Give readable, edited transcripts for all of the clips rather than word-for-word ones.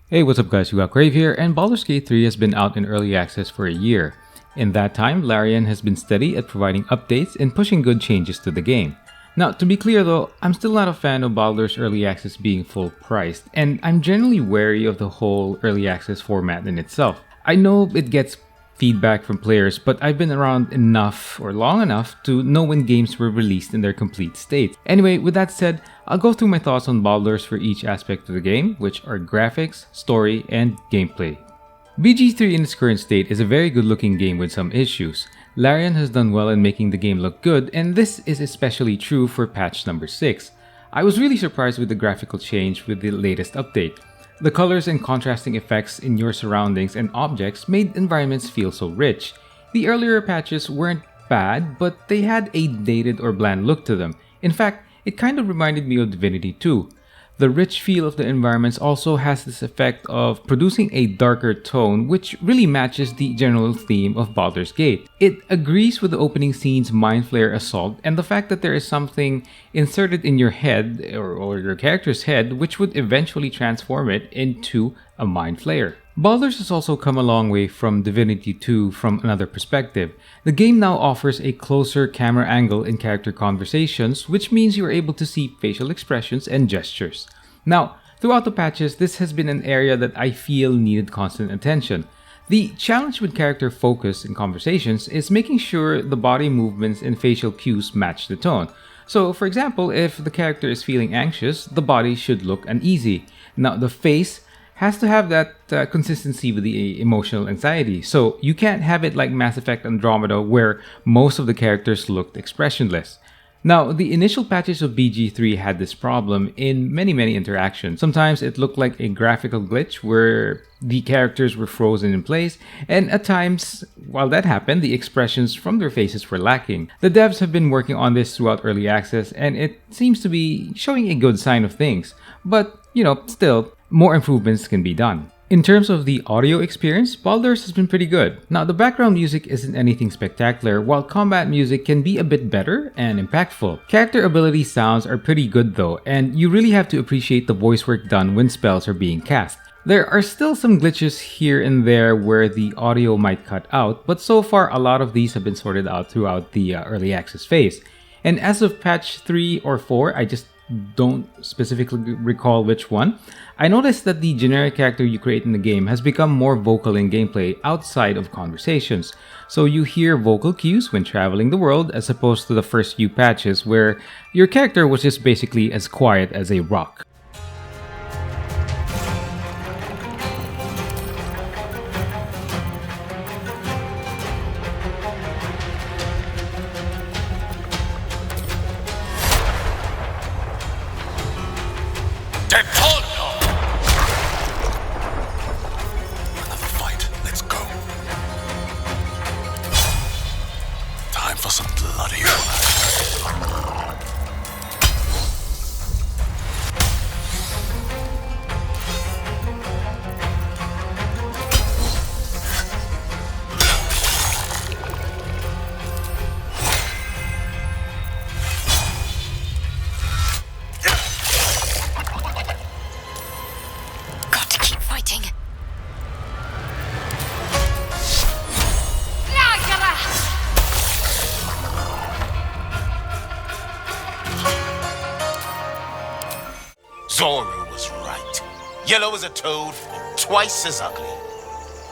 Hey, what's up guys, we got Crave here, and Baldur's Gate 3 has been out in early access for a year. In that time, Larian has been steady at providing updates and pushing good changes to the game. Now, to be clear though, I'm still not a fan of Baldur's early access being full priced, and I'm generally wary of the whole early access format in itself. I know it gets feedback from players, but I've been around enough or long enough to know when games were released in their complete state. Anyway, with that said, I'll go through my thoughts on Baldur's for each aspect of the game, which are graphics, story, and gameplay. BG3 in its current state is a very good looking game with some issues. Larian has done well in making the game look good, and this is especially true for patch number 6. I was really surprised with the graphical change with the latest update. The colors and contrasting effects in your surroundings and objects made environments feel so rich. The earlier patches weren't bad, but they had a dated or bland look to them. In fact, it kind of reminded me of Divinity 2. The rich feel of the environments also has this effect of producing a darker tone, which really matches the general theme of Baldur's Gate. It agrees with the opening scene's Mind Flayer assault and the fact that there is something inserted in your head or your character's head which would eventually transform it into a Mind Flayer. Baldur's has also come a long way from Divinity 2 from another perspective. The game now offers a closer camera angle in character conversations, which means you are able to see facial expressions and gestures. Now, throughout the patches, this has been an area that I feel needed constant attention. The challenge with character focus in conversations is making sure the body movements and facial cues match the tone. So, for example, if the character is feeling anxious, the body should look uneasy. Now, the face has to have that consistency with the emotional anxiety. So you can't have it like Mass Effect Andromeda where most of the characters looked expressionless. Now, the initial patches of BG3 had this problem in many interactions. Sometimes it looked like a graphical glitch where the characters were frozen in place, and at times, while that happened, the expressions from their faces were lacking. The devs have been working on this throughout early access, and it seems to be showing a good sign of things. But, still, more improvements can be done. In terms of the audio experience, Baldur's has been pretty good. Now, the background music isn't anything spectacular, while combat music can be a bit better and impactful. Character ability sounds are pretty good though, and you really have to appreciate the voice work done when spells are being cast. There are still some glitches here and there where the audio might cut out, but so far a lot of these have been sorted out throughout the early access phase. And as of patch 3 or 4, I just don't specifically recall which one, I noticed that the generic character you create in the game has become more vocal in gameplay outside of conversations. So you hear vocal cues when traveling the world as opposed to the first few patches where your character was just basically as quiet as a rock. Another fight. Let's go. Time for some bloody honor. Got to keep fighting. Zoro was right. Yellow as a toad, twice as ugly.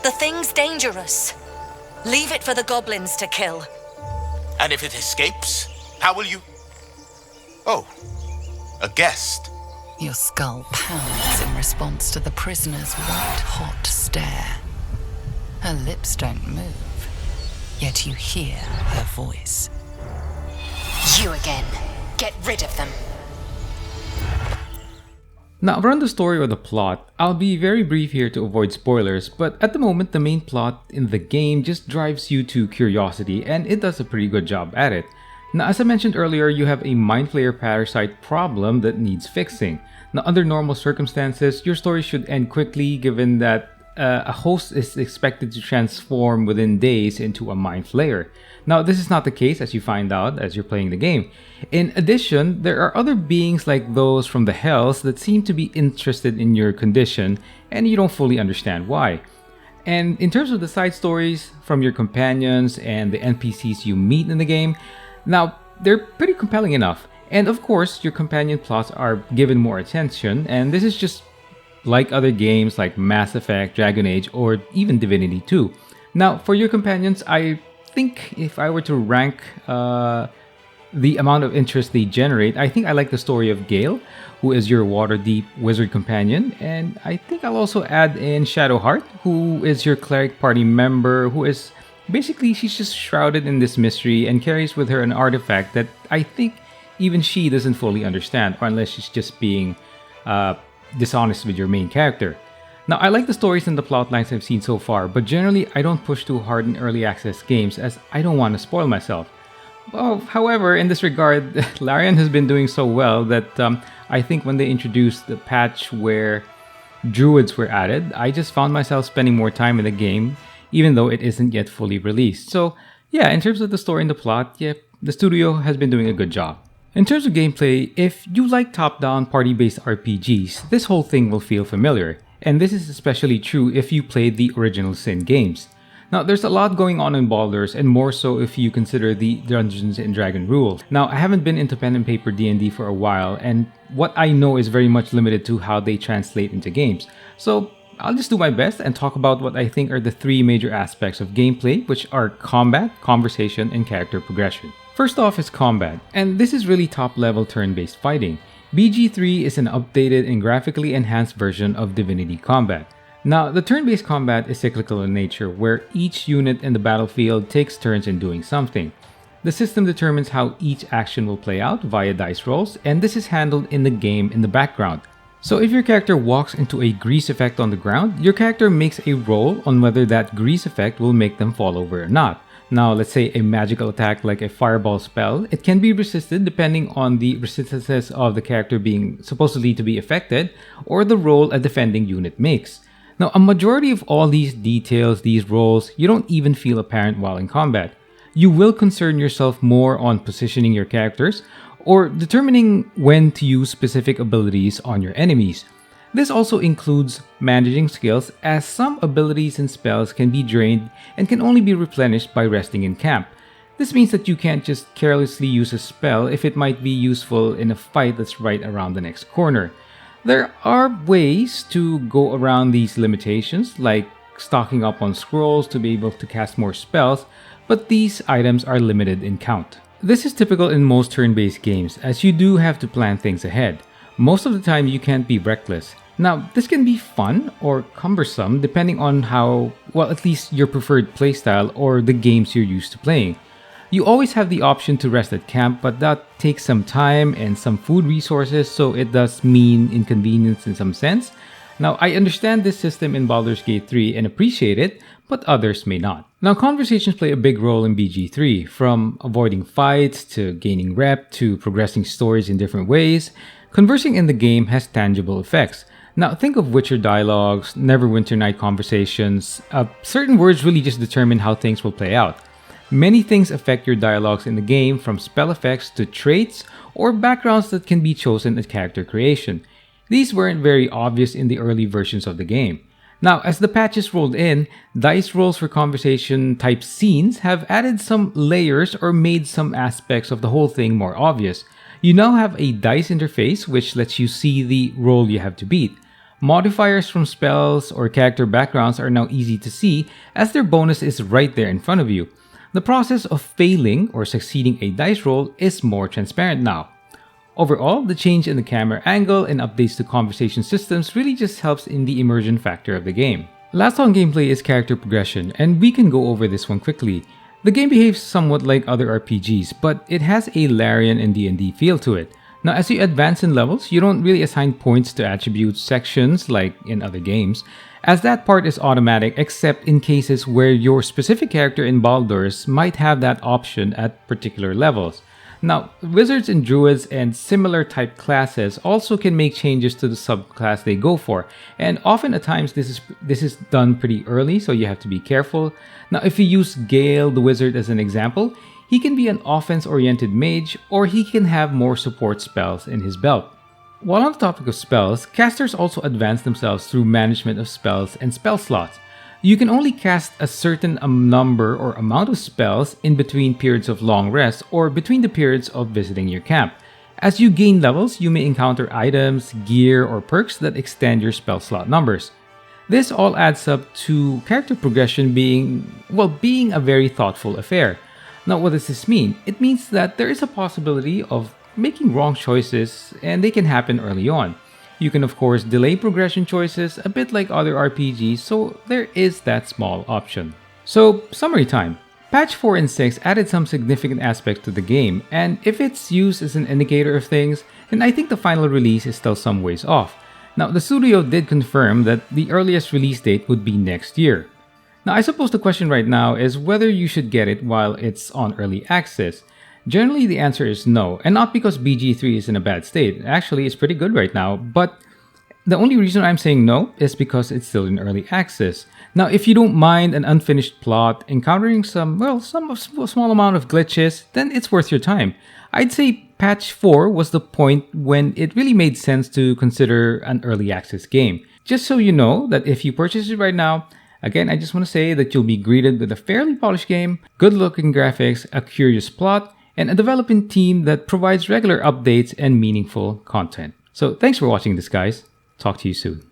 The thing's dangerous. Leave it for the goblins to kill. And if it escapes, how will you... Oh, a guest. Your skull pounds in response to the prisoner's white-hot stare. Her lips don't move, yet you hear her voice. You again. Get rid of them. Now, around the story or the plot, I'll be very brief here to avoid spoilers, but at the moment the main plot in the game just drives you to curiosity, and it does a pretty good job at it. Now, as I mentioned earlier, you have a Mind Flayer parasite problem that needs fixing. Now, under normal circumstances, your story should end quickly given that a host is expected to transform within days into a mind flayer. Now, this is not the case, as you find out as you're playing the game. In addition, there are other beings like those from the Hells that seem to be interested in your condition, and you don't fully understand why. And in terms of the side stories from your companions and the NPCs you meet in the game, now, they're pretty compelling enough. And of course, your companion plots are given more attention, and this is just like other games like Mass Effect, Dragon Age, or even Divinity 2. Now, for your companions, I think if I were to rank the amount of interest they generate, I think I like the story of Gale, who is your Waterdeep wizard companion, and I think I'll also add in Shadowheart, who is your cleric party member, who is basically, she's just shrouded in this mystery and carries with her an artifact that I think even she doesn't fully understand, or unless she's just being dishonest with your main character. Now, I like the stories and the plot lines I've seen so far, but generally I don't push too hard in early access games as I don't want to spoil myself. Well, however, in this regard, Larian has been doing so well that I think when they introduced the patch where druids were added, I just found myself spending more time in the game, even though it isn't yet fully released. So yeah, in terms of the story and the plot, yeah, the studio has been doing a good job. In terms of gameplay, if you like top-down party-based RPGs, this whole thing will feel familiar. And this is especially true if you played the original Sin games. Now, there's a lot going on in Baldur's, and more so if you consider the Dungeons & Dragons rules. Now, I haven't been into pen and paper D&D for a while, and what I know is very much limited to how they translate into games. So, I'll just do my best and talk about what I think are the three major aspects of gameplay, which are combat, conversation, and character progression. First off is combat, and this is really top-level turn-based fighting. BG3 is an updated and graphically enhanced version of Divinity Combat. Now, the turn-based combat is cyclical in nature, where each unit in the battlefield takes turns in doing something. The system determines how each action will play out via dice rolls, and this is handled in the game in the background. So if your character walks into a grease effect on the ground, your character makes a roll on whether that grease effect will make them fall over or not. Now, let's say a magical attack like a fireball spell, it can be resisted depending on the resistances of the character being supposedly to be affected, or the roll a defending unit makes. Now, a majority of all these details, these rolls, you don't even feel apparent while in combat. You will concern yourself more on positioning your characters, or determining when to use specific abilities on your enemies. This also includes managing skills, as some abilities and spells can be drained and can only be replenished by resting in camp. This means that you can't just carelessly use a spell if it might be useful in a fight that's right around the next corner. There are ways to go around these limitations, like stocking up on scrolls to be able to cast more spells, but these items are limited in count. This is typical in most turn-based games, as you do have to plan things ahead. Most of the time you can't be reckless. Now, this can be fun or cumbersome depending on how, well, at least your preferred playstyle or the games you're used to playing. You always have the option to rest at camp, but that takes some time and some food resources, so it does mean inconvenience in some sense. Now, I understand this system in Baldur's Gate 3 and appreciate it, but others may not. Now, conversations play a big role in BG3, from avoiding fights to gaining rep to progressing stories in different ways. Conversing in the game has tangible effects. Now, think of Witcher dialogues, Neverwinter Night conversations. Certain words really just determine how things will play out. Many things affect your dialogues in the game, from spell effects to traits or backgrounds that can be chosen at character creation. These weren't very obvious in the early versions of the game. Now, as the patches rolled in, dice rolls for conversation type scenes have added some layers or made some aspects of the whole thing more obvious. You now have a dice interface which lets you see the roll you have to beat. Modifiers from spells or character backgrounds are now easy to see, as their bonus is right there in front of you. The process of failing or succeeding a dice roll is more transparent now. Overall, the change in the camera angle and updates to conversation systems really just helps in the immersion factor of the game. Last on gameplay is character progression, and we can go over this one quickly. The game behaves somewhat like other RPGs, but it has a Larian and D&D feel to it. Now, as you advance in levels, you don't really assign points to attribute sections like in other games, as that part is automatic except in cases where your specific character in Baldur's might have that option at particular levels. Now, wizards and druids and similar type classes also can make changes to the subclass they go for, and often at times this is done pretty early, so you have to be careful. Now, if you use Gale the wizard as an example, he can be an offense-oriented mage, or he can have more support spells in his belt. While on the topic of spells, casters also advance themselves through management of spells and spell slots. You can only cast a certain number or amount of spells in between periods of long rest or between the periods of visiting your camp. As you gain levels, you may encounter items, gear, or perks that extend your spell slot numbers. This all adds up to character progression being a very thoughtful affair. Now, what does this mean? It means that there is a possibility of making wrong choices, and they can happen early on. You can of course delay progression choices a bit like other RPGs, so there is that small option. So, summary time. Patch 4 and 6 added some significant aspects to the game, and if it's used as an indicator of things, then I think the final release is still some ways off. Now, the studio did confirm that the earliest release date would be next year. Now, I suppose the question right now is whether you should get it while it's on early access. Generally, the answer is no, and not because BG3 is in a bad state. Actually, it's pretty good right now, but the only reason I'm saying no is because it's still in early access. Now, if you don't mind an unfinished plot, encountering some small amount of glitches, then it's worth your time. I'd say patch 4 was the point when it really made sense to consider an early access game. Just so you know that if you purchase it right now, again, I just want to say that you'll be greeted with a fairly polished game, good-looking graphics, a curious plot, and a development team that provides regular updates and meaningful content. So thanks for watching this, guys. Talk to you soon.